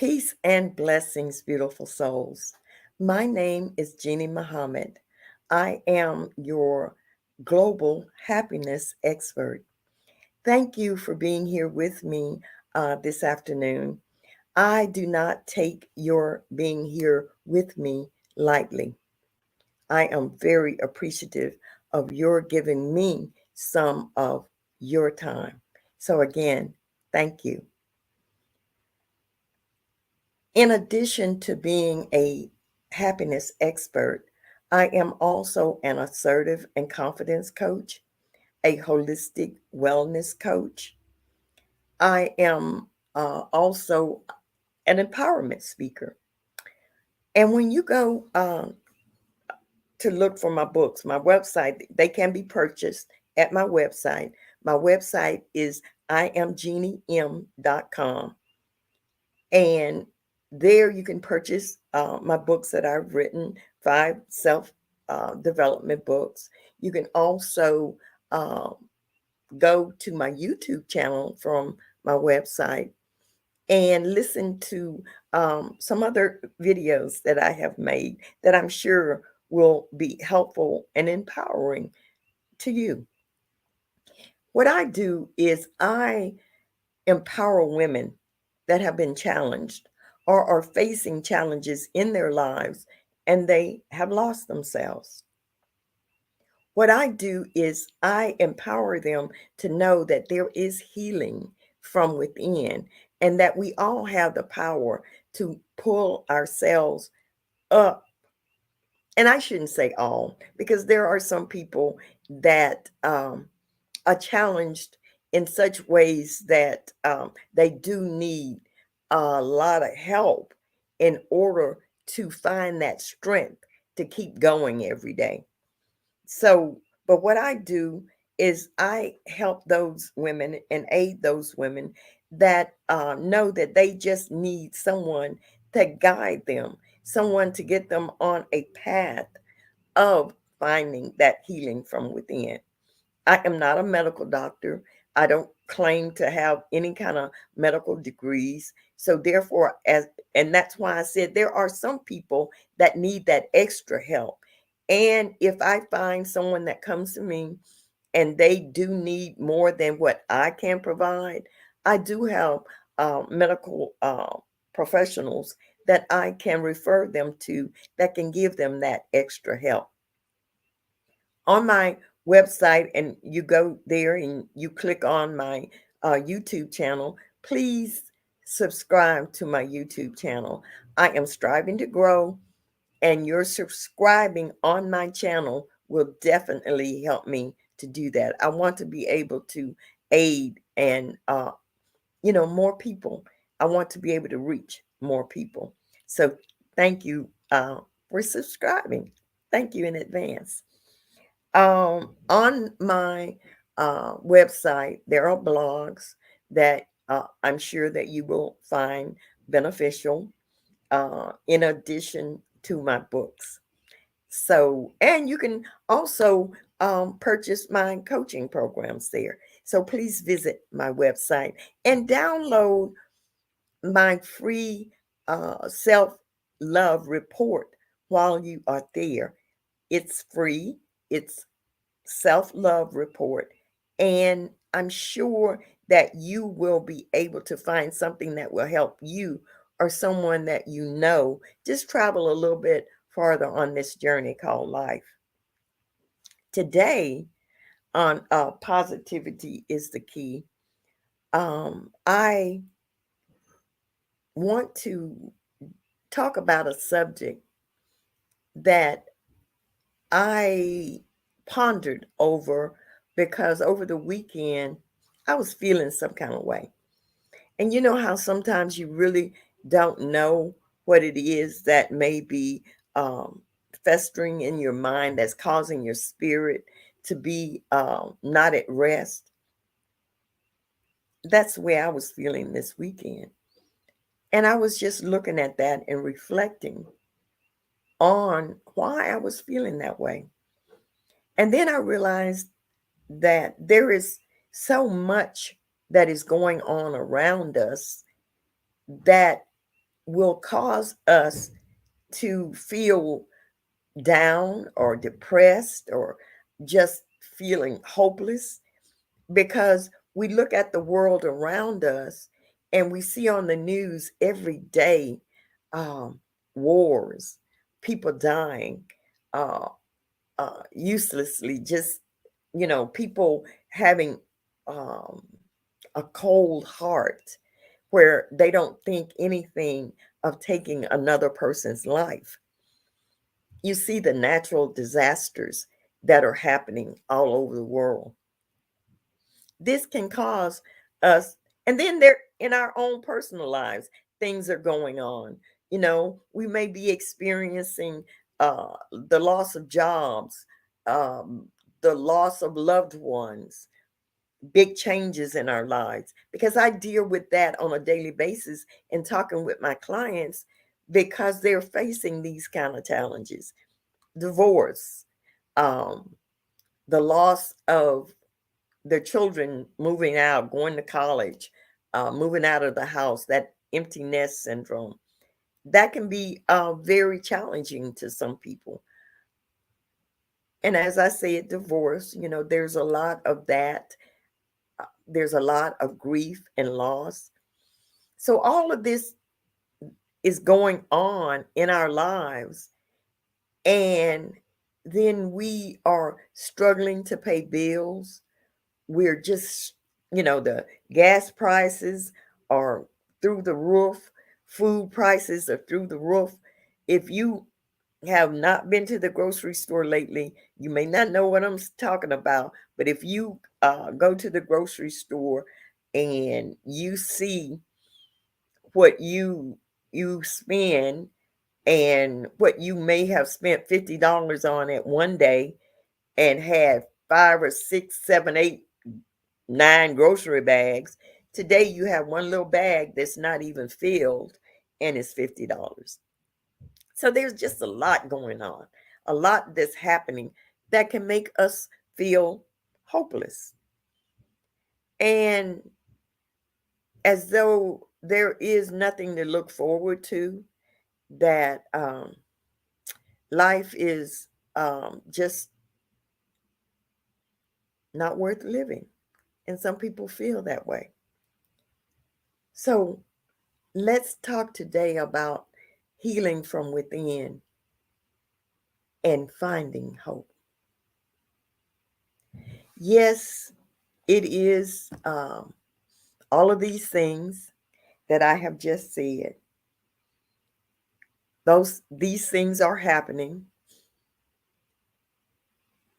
Peace and blessings, beautiful souls. My name is Jeanne Muhammad. I am your global happiness expert. Thank you for being here with me this afternoon. I do not take your being here with me lightly. I am very appreciative of your giving me some of your time. So, again, thank you. In addition to being a happiness expert, I am also an assertive and confidence coach, a holistic wellness coach. I am also an empowerment speaker. And when you go to look for my books, my website, they can be purchased at my website. My website is iamjeannem.com. And there you can purchase my books that I've written, 5 self development books. You can also uh, go to my YouTube channel from my website and listen to some other videos that I have made that I'm sure will be helpful and empowering to you. What I do is I empower women that have been challenged or are facing challenges in their lives and they have lost themselves. What I do is I empower them to know that there is healing from within and that we all have the power to pull ourselves up. And I shouldn't say all, because there are some people that are challenged in such ways that they do need a lot of help in order to find that strength to keep going every day. So, but what I do is I help those women and aid those women that know that they just need someone to guide them, someone to get them on a path of finding that healing from within. I am not a medical doctor. I don't claim to have any kind of medical degrees. So therefore, and that's why I said there are some people that need that extra help. And if I find someone that comes to me and they do need more than what I can provide, I do have medical professionals that I can refer them to that can give them that extra help. On my website, and you go there and you click on my YouTube channel, please subscribe to my YouTube channel. I am striving to grow, and your subscribing on my channel will definitely help me to do that. I want to be able to aid and, more people. I want to be able to reach more people. So thank you for subscribing. Thank you in advance. On my website, there are blogs that I'm sure that you will find beneficial in addition to my books. So, and you can also purchase my coaching programs there. So please visit my website and download my free self love report while you are there. It's free. It's self love report. And I'm sure that you will be able to find something that will help you or someone that you know just travel a little bit farther on this journey called life. Today, on positivity is the key. I want to talk about a subject that I pondered over because over the weekend I was feeling some kind of way. And you know how sometimes you really don't know what it is that may be festering in your mind that's causing your spirit to be not at rest. That's the way I was feeling this weekend. And I was just looking at that and reflecting on why I was feeling that way. And then I realized that there is so much that is going on around us that will cause us to feel down or depressed or just feeling hopeless, because we look at the world around us and we see on the news every day, um, wars, people dying, uh, uselessly, just, people having um, a cold heart where they don't think anything of taking another person's life. You see the natural disasters that are happening all over the world. This can cause us, and then there in our own personal lives, things are going on. We may be experiencing the loss of jobs, um, the loss of loved ones, big changes in our lives, because I deal with that on a daily basis in talking with my clients, because they're facing these kind of challenges. Divorce, um, the loss of their children moving out, going to college, moving out of the house, that empty nest syndrome. That can be very challenging to some people. And as I said, divorce, there's a lot of that. There's a lot of grief and loss. So all of this is going on in our lives. And then we are struggling to pay bills. We're just, the gas prices are through the roof, food prices are through the roof. If you have not been to the grocery store lately, you may not know what I'm talking about. But if you go to the grocery store and you see what you spend, and what you may have spent $50 on at one day, and had five or six, seven, eight, nine grocery bags. Today you have one little bag that's not even filled, and it's $50. So there's just a lot going on, a lot that's happening that can make us feel hopeless. And as though there is nothing to look forward to, that life is just not worth living. And some people feel that way. So let's talk today about healing from within and finding hope. Yes, it is all of these things that I have just said. These things are happening.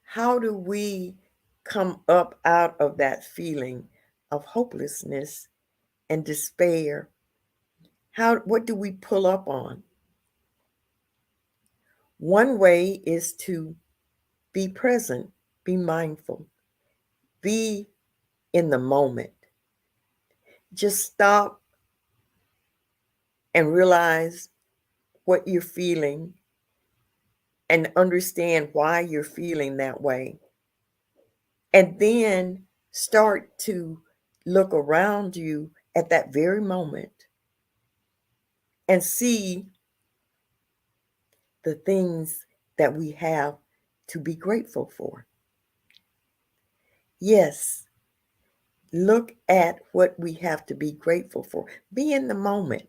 How do we come up out of that feeling of hopelessness and despair? What do we pull up on? One way is to be present, be mindful, be in the moment. Just stop and realize what you're feeling and understand why you're feeling that way. And then start to look around you at that very moment and see the things that we have to be grateful for. Yes, look at what we have to be grateful for. Be in the moment.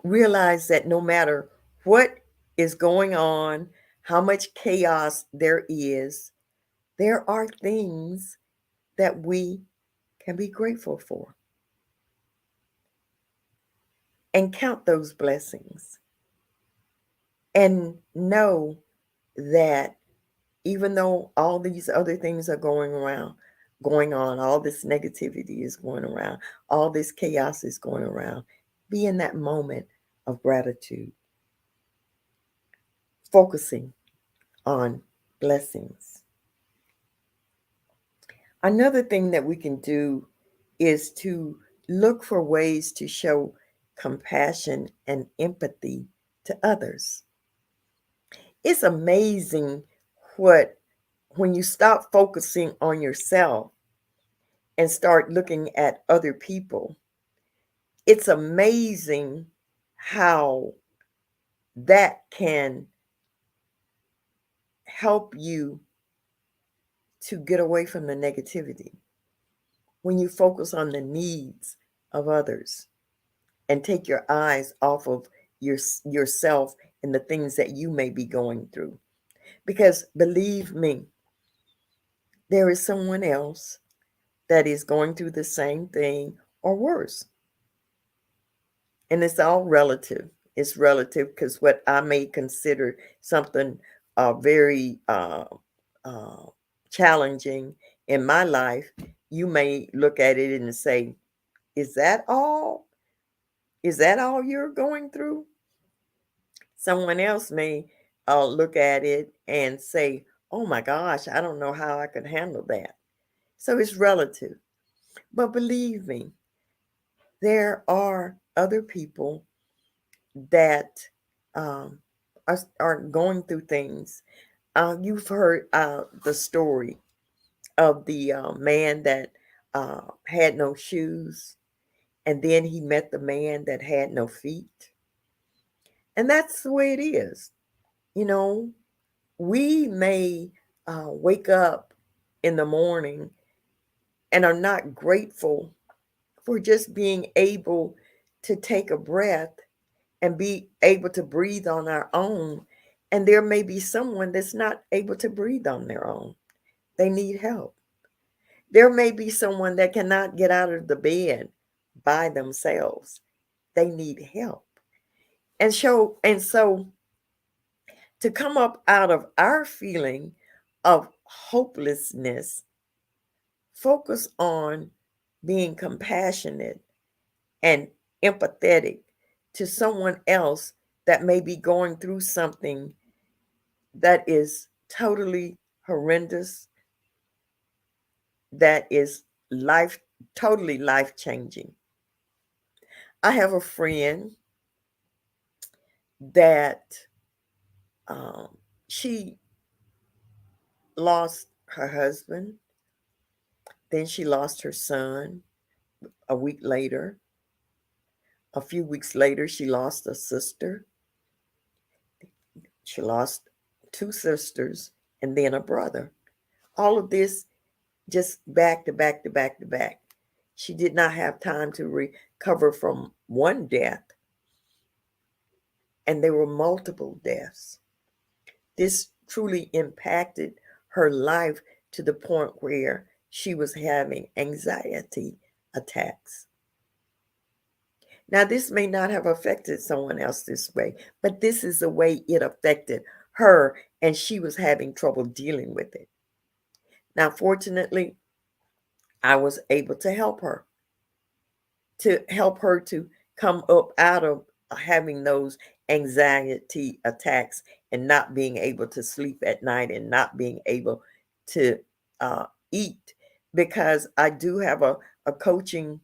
Realize that no matter what is going on, how much chaos there is, there are things that we can be grateful for. And count those blessings. And know that even though all these other things are going on, all this negativity is going around, all this chaos is going around, be in that moment of gratitude, focusing on blessings. Another thing that we can do is to look for ways to show compassion and empathy to others. It's amazing what, when you stop focusing on yourself and start looking at other people, it's amazing how that can help you to get away from the negativity when you focus on the needs of others and take your eyes off of yourself and the things that you may be going through. Because believe me, there is someone else that is going through the same thing or worse. And it's all relative. It's relative because what I may consider something very uh, challenging in my life, you may look at it and say, "Is that all? Is that all you're going through?" Someone else may look at it and say, "Oh my gosh, I don't know how I could handle that." So it's relative. But believe me, there are other people that um, are going through things. You've heard the story of the man that had no shoes, and then he met the man that had no feet. And that's the way it is. You know, we may wake up in the morning and are not grateful for just being able to take a breath and be able to breathe on our own. And there may be someone that's not able to breathe on their own. They need help. There may be someone that cannot get out of the bed by themselves. They need help. And so to come up out of our feeling of hopelessness, focus on being compassionate and empathetic to someone else that may be going through something that is totally horrendous, that is life totally life changing. I have a friend that um, she lost her husband, then she lost her son a week later. A few weeks later, she lost a sister. She lost two sisters and then a brother. All of this just back to back to back to back. She did not have time to recover from one death, and there were multiple deaths. This truly impacted her life to the point where she was having anxiety attacks. Now, this may not have affected someone else this way, but this is the way it affected her, and she was having trouble dealing with it. Now, fortunately, I was able to help her to come up out of having those anxiety attacks and not being able to sleep at night and not being able to uh, eat, because I do have a coaching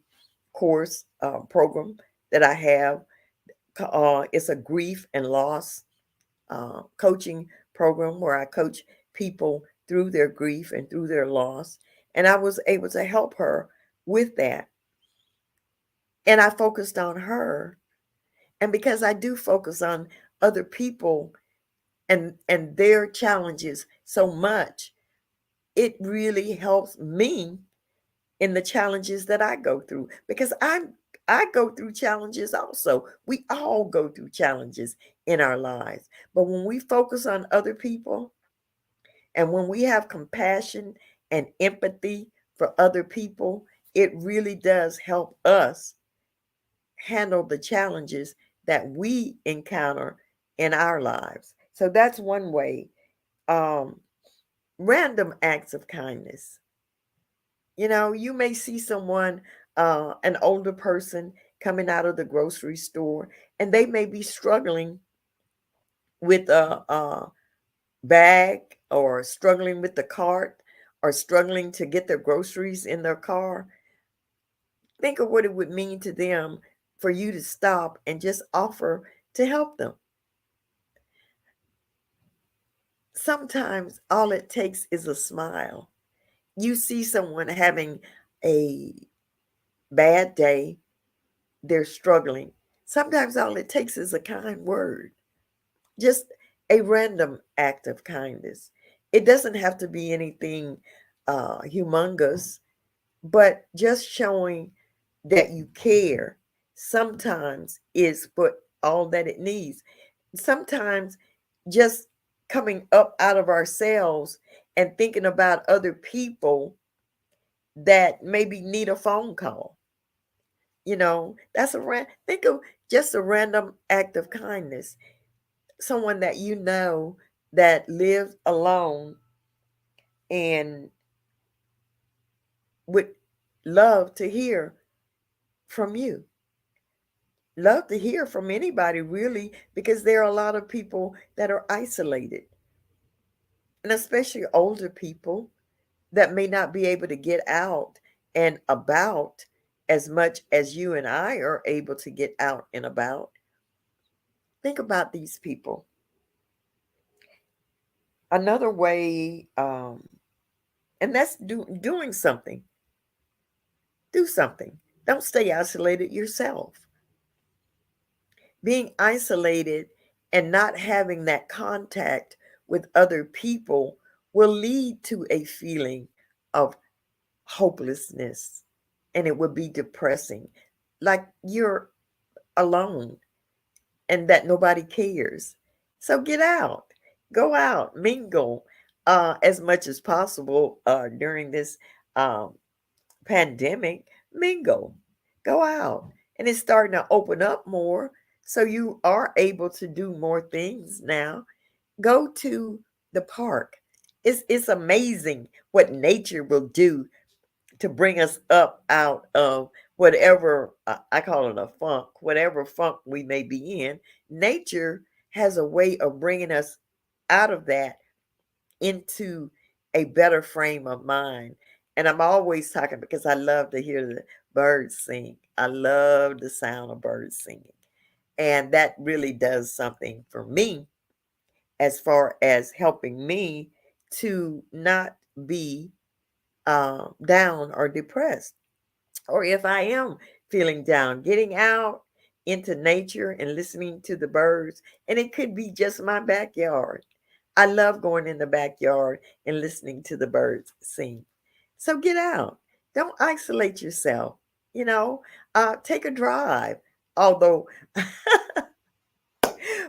course program that I have. It's a grief and loss coaching program where I coach people through their grief and through their loss. And I was able to help her with that. And I focused on her. And because I do focus on other people and their challenges so much, it really helps me in the challenges that I go through, because I go through challenges also. We all go through challenges in our lives. But when we focus on other people and when we have compassion and empathy for other people, it really does help us handle the challenges that we encounter in our lives. So that's one way. Um, Random acts of kindness. You know, you may see someone, an older person coming out of the grocery store, and they may be struggling with a bag or struggling with the cart or struggling to get their groceries in their car. Think of what it would mean to them for you to stop and just offer to help them. Sometimes all it takes is a smile. You see someone having a bad day, they're struggling. Sometimes all it takes is a kind word, just a random act of kindness. It doesn't have to be anything humongous, but just showing that you care sometimes is what all that it needs. Sometimes just coming up out of ourselves and thinking about other people that maybe need a phone call. That's think of just a random act of kindness. Someone that you know that lives alone and would love to hear from you. Love to hear from anybody, really, because there are a lot of people that are isolated, and especially older people that may not be able to get out and about as much as you and I are able to get out and about. Think about these people. Another way, and that's doing something. Do something. Don't stay isolated yourself. Being isolated and not having that contact with other people will lead to a feeling of hopelessness, and it would be depressing, like you're alone and that nobody cares. So get out, go out, mingle as much as possible during this um, pandemic. Mingle, go out, and it's starting to open up more, so you are able to do more things now. Go to the park. It's amazing what nature will do to bring us up out of whatever I call it a funk, whatever funk we may be in. Nature has a way of bringing us out of that into a better frame of mind. And I'm always talking because I love to hear the birds sing. I love the sound of birds singing. And that really does something for me as far as helping me to not be down or depressed. Or if I am feeling down, getting out into nature and listening to the birds. And it could be just my backyard. I love going in the backyard and listening to the birds sing. So get out. Don't isolate yourself. You know, take a drive. Although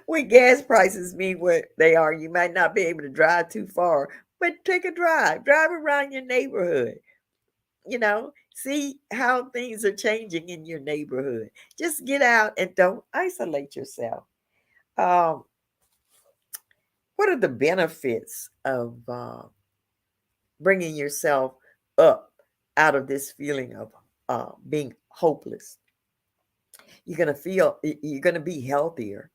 when gas prices mean what they are, you might not be able to drive too far, but take a drive. Drive around your neighborhood. See how things are changing in your neighborhood. Just get out and don't isolate yourself. Um, what are the benefits of bringing yourself up out of this feeling of being hopeless? You're going to be healthier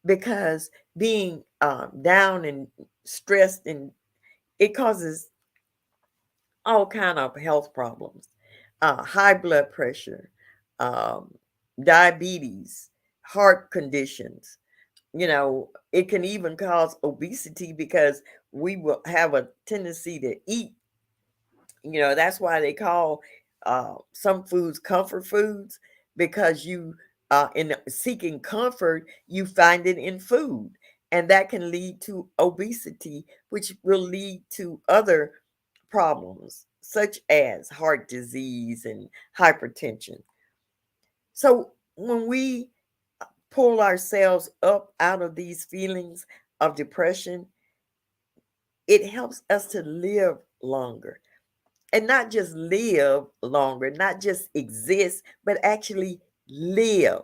because being down and stressed, and it causes all kind of health problems, high blood pressure, um, diabetes, heart conditions. It can even cause obesity because we will have a tendency to eat. That's why they call some foods comfort foods, because in seeking comfort, you find it in food. And that can lead to obesity, which will lead to other problems such as heart disease and hypertension. So when we pull ourselves up out of these feelings of depression, it helps us to live longer. And not just live longer, not just exist, but actually live.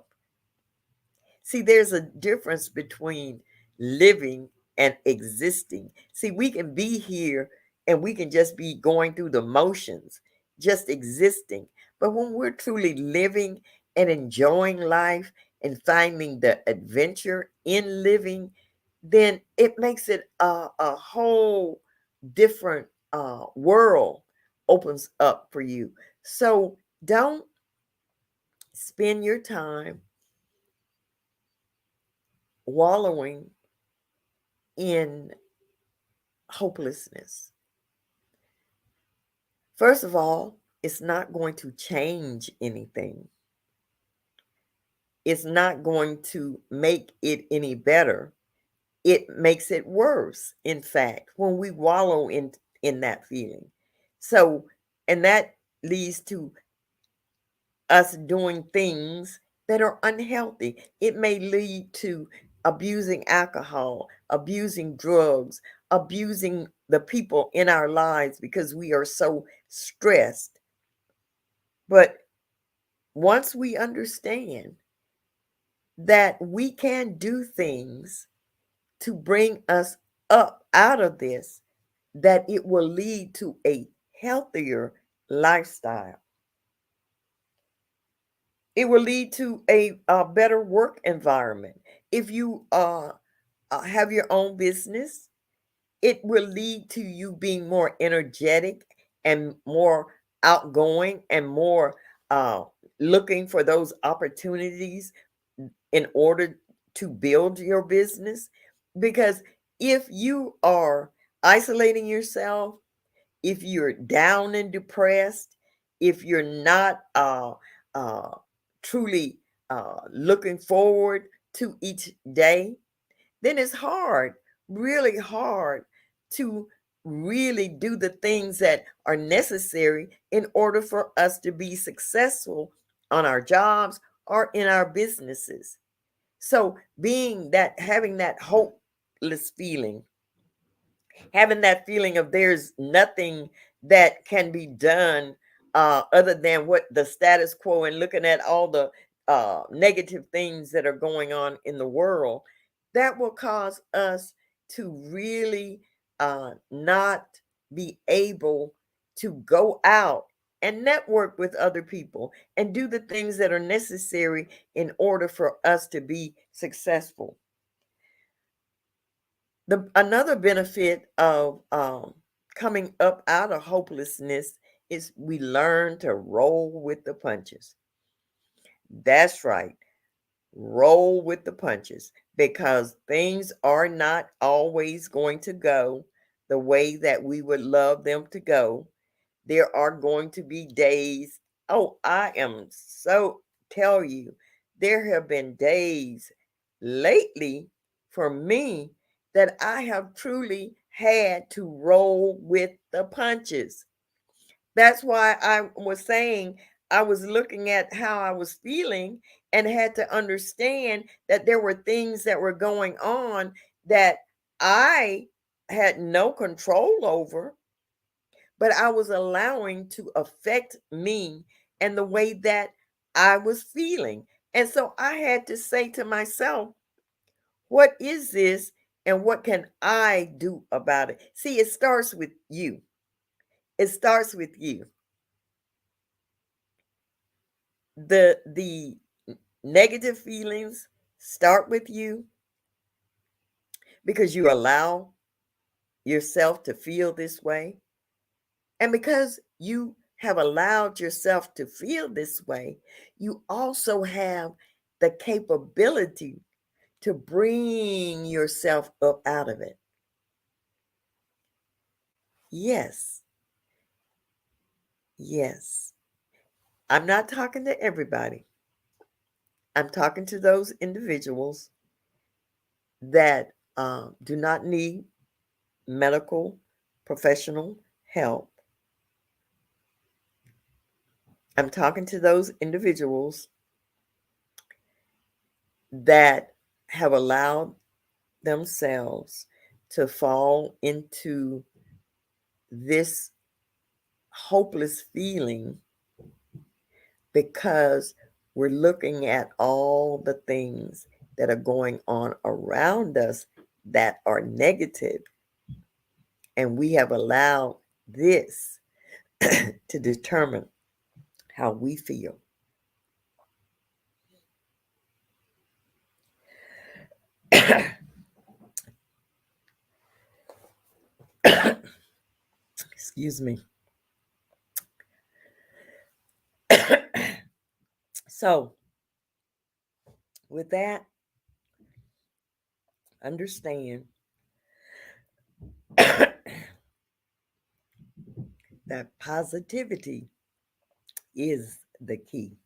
See, there's a difference between living and existing. See, we can be here and we can just be going through the motions, just existing. But when we're truly living and enjoying life and finding the adventure in living, then it makes it a whole different world opens up for you. So don't spend your time wallowing in hopelessness. First of all, it's not going to change anything. is not going to make it any better. It makes it worse, in fact, when we wallow in that feeling. So, and that leads to us doing things that are unhealthy. It may lead to abusing alcohol, abusing drugs, abusing the people in our lives because we are so stressed. But once we understand that we can do things to bring us up out of this, that it will lead to a healthier lifestyle. It will lead to a better work environment. If you have your own business, it will lead to you being more energetic and more outgoing and more uh, looking for those opportunities in order to build your business. Because if you are isolating yourself, if you're down and depressed, if you're not uh, truly looking forward to each day, then it's hard, really hard to really do the things that are necessary in order for us to be successful on our jobs or in our businesses. So, being that, having that hopeless feeling, having that feeling of there's nothing that can be done other than what the status quo, and looking at all the negative things that are going on in the world, that will cause us to really not be able to go out and network with other people and do the things that are necessary in order for us to be successful. The another benefit of coming up out of hopelessness is we learn to roll with the punches. That's right, roll with the punches, because things are not always going to go the way that we would love them to go. There are going to be days. Oh, I am so tell you, there have been days lately for me that I have truly had to roll with the punches. That's why I was saying I was looking at how I was feeling and had to understand that there were things that were going on that I had no control over, but I was allowing to affect me and the way that I was feeling. And so I had to say to myself, what is this and what can I do about it? See, it starts with you. It starts with you. The negative feelings start with you because you allow yourself to feel this way. And because you have allowed yourself to feel this way, you also have the capability to bring yourself up out of it. Yes, yes. I'm not talking to everybody. I'm talking to those individuals that do not need medical professional help. I'm talking to those individuals that have allowed themselves to fall into this hopeless feeling because we're looking at all the things that are going on around us that are negative, and we have allowed this to determine how we feel. Excuse me. So, with that, understand that positivity is the key.